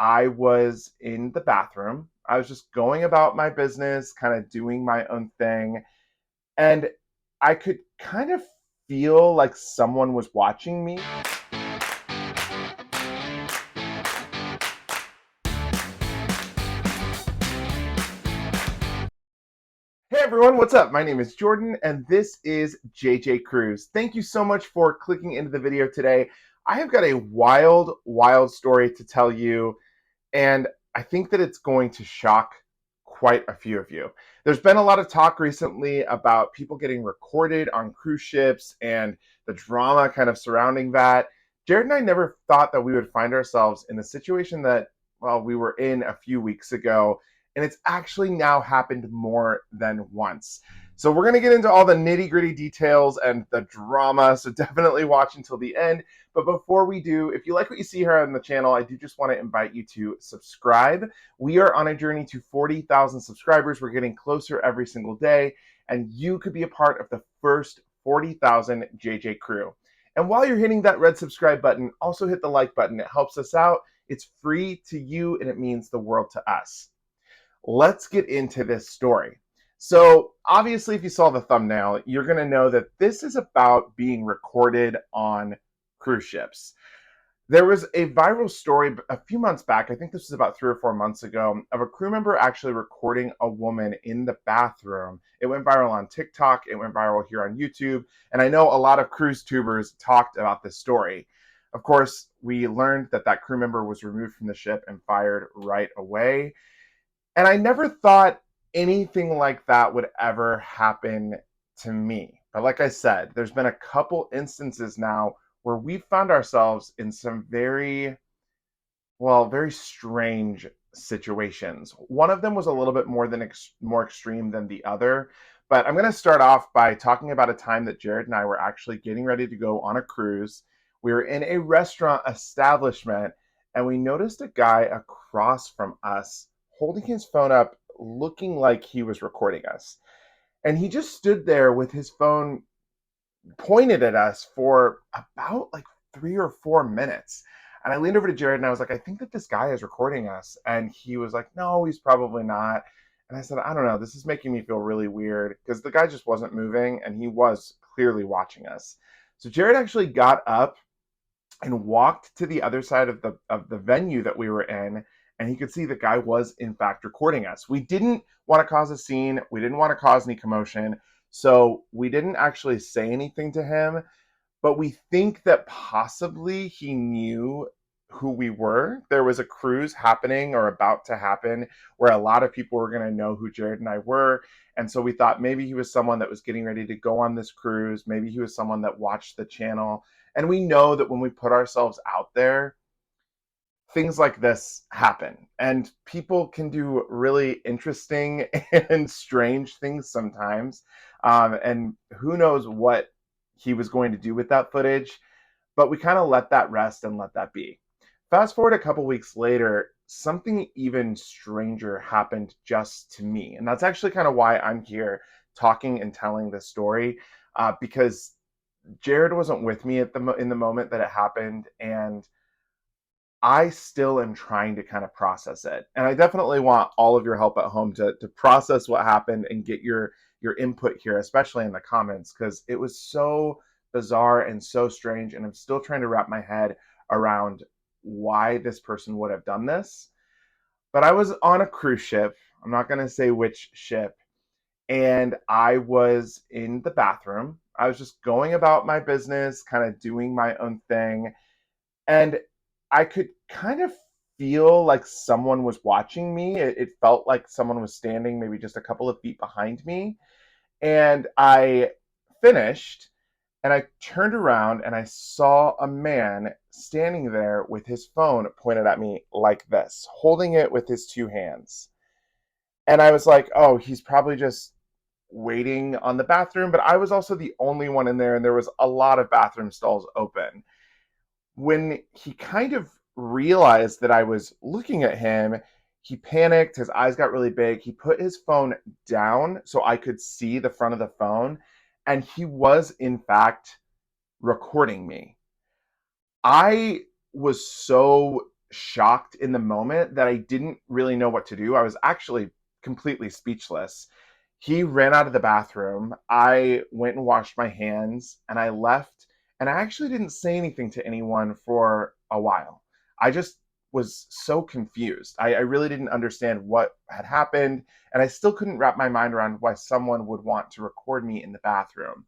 I was in the bathroom. I was just going about my business, kind of doing my own thing. And I could kind of feel like someone was watching me. Hey everyone, what's up? My name is Jordan and this is JJ Cruz. Thank you so much for clicking into the video today. I have got a wild story to tell you, and I think that it's going to shock quite a few of you. There's been a lot of talk recently about people getting recorded on cruise ships and the drama kind of surrounding that. Jared and I never thought that we would find ourselves in the situation that, well, we were in a few weeks ago, and it's actually now happened more than once. So we're going to get into all the nitty-gritty details and the drama, so definitely watch until the end. But before we do, if you like what you see here on the channel, I do just want to invite you to subscribe. We are on a journey to 40,000 subscribers. We're getting closer every single day, and you could be a part of the first 40,000 JJ crew. And while you're hitting that red subscribe button, also hit the like button. It helps us out. It's free to you, and it means the world to us. Let's get into this story. So obviously, if you saw the thumbnail, you're going to know that this is about being recorded on cruise ships. There was a viral story a few months back, I think this was about 3 or 4 months ago, of a crew member actually recording a woman in the bathroom. It went viral on TikTok, it went viral here on YouTube, and I know a lot of cruise tubers talked about this story. Of course, we learned that that crew member was removed from the ship and fired right away. And I never thought anything like that would ever happen to me. But like I said, there's been a couple instances now where we found ourselves in some very strange situations. One of them was a little bit more extreme than the other. But I'm going to start off by talking about a time that Jared and I were actually getting ready to go on a cruise. We were in a restaurant establishment, and we noticed a guy across from us holding his phone up, looking like he was recording us. And he just stood there with his phone pointed at us for about like 3 or 4 minutes. And I leaned over to Jared and I was like, I think that this guy is recording us. And he was like, no, he's probably not. And I said, I don't know, this is making me feel really weird, because the guy just wasn't moving and he was clearly watching us. So Jared actually got up and walked to the other side of the venue that we were in, and he could see the guy was in fact recording us. We didn't want to cause a scene, we didn't want to cause any commotion, so we didn't actually say anything to him, but we think that possibly he knew who we were. There was a cruise happening or about to happen where a lot of people were going to know who Jared and I were. And so we thought maybe he was someone that was getting ready to go on this cruise. Maybe he was someone that watched the channel. And we know that when we put ourselves out there, things like this happen. And people can do really interesting and strange things sometimes. And who knows what he was going to do with that footage. But we kind of let that rest and let that be. Fast forward a couple weeks later, something even stranger happened just to me. And that's actually kind of why I'm here talking and telling this story, because Jared wasn't with me in the moment that it happened, and I still am trying to kind of process it. And I definitely want all of your help at home to process what happened and get your input here, especially in the comments, because it was so bizarre and so strange. And I'm still trying to wrap my head around why this person would have done this. But I was on a cruise ship. I'm not going to say which ship. And I was in the bathroom. I was just going about my business, kind of doing my own thing. And I could kind of feel like someone was watching me. It felt like someone was standing maybe just a couple of feet behind me. And I finished and I turned around and I saw a man standing there with his phone pointed at me like this, holding it with his two hands. And I was like, oh, he's probably just waiting on the bathroom. But I was also the only one in there, and there was a lot of bathroom stalls open. When he kind of realized that I was looking at him, he panicked. His eyes got really big. He put his phone down so I could see the front of the phone. And he was, in fact, recording me. I was so shocked in the moment that I didn't really know what to do. I was actually completely speechless. He ran out of the bathroom. I went and washed my hands and I left. And I actually didn't say anything to anyone for a while. I just was so confused. I really didn't understand what had happened. And I still couldn't wrap my mind around why someone would want to record me in the bathroom.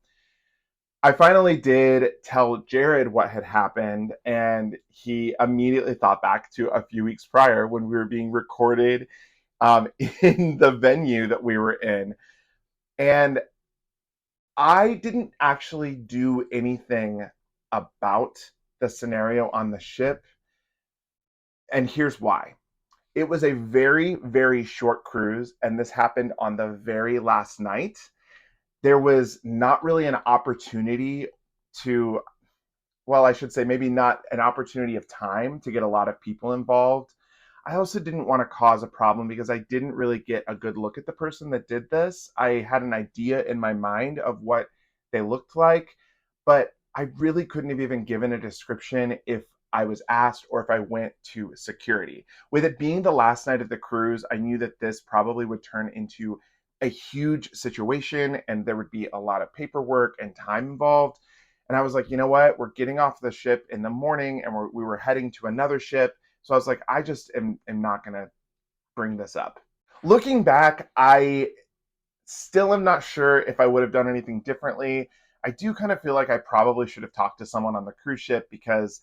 I finally did tell Jared what had happened, and he immediately thought back to a few weeks prior when we were being recorded in the venue that we were in. And I didn't actually do anything about the scenario on the ship. And here's why. It was a very, very short cruise, and this happened on the very last night. There was not really an opportunity to, well, I should say maybe not an opportunity of time to get a lot of people involved. I also didn't want to cause a problem because I didn't really get a good look at the person that did this. I had an idea in my mind of what they looked like, but I really couldn't have even given a description if I was asked or if I went to security. With it being the last night of the cruise, I knew that this probably would turn into a huge situation and there would be a lot of paperwork and time involved. And I was like, you know what? We're getting off the ship in the morning and we were heading to another ship. So I was like, I just am not going to bring this up. Looking back, I still am not sure if I would have done anything differently. I do kind of feel like I probably should have talked to someone on the cruise ship because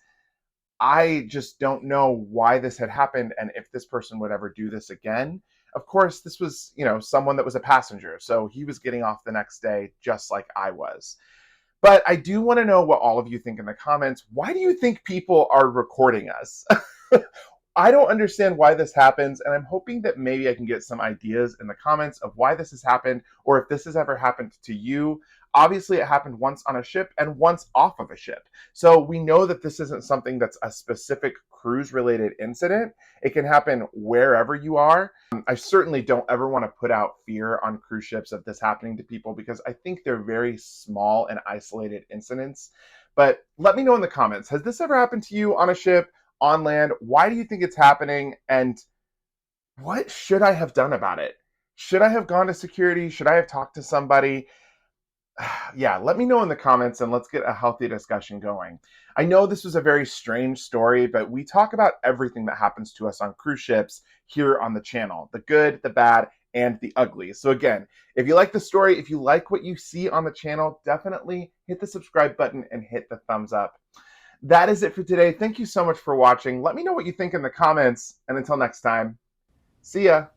I just don't know why this had happened and if this person would ever do this again. Of course, this was, someone that was a passenger. So he was getting off the next day just like I was. But I do want to know what all of you think in the comments. Why do you think people are recording us? I don't understand why this happens, and I'm hoping that maybe I can get some ideas in the comments of why this has happened, or if this has ever happened to you. Obviously, it happened once on a ship and once off of a ship. So we know that this isn't something that's a specific cruise-related incident. It can happen wherever you are. I certainly don't ever want to put out fear on cruise ships of this happening to people because I think they're very small and isolated incidents. But let me know in the comments, has this ever happened to you on a ship, on land? Why do you think it's happening? And what should I have done about it? Should I have gone to security? Should I have talked to somebody? Yeah, let me know in the comments and let's get a healthy discussion going. I know this was a very strange story, but we talk about everything that happens to us on cruise ships here on the channel, the good, the bad, and the ugly. So again, if you like the story, if you like what you see on the channel, definitely hit the subscribe button and hit the thumbs up. That is it for today. Thank you so much for watching. Let me know what you think in the comments, and until next time, see ya.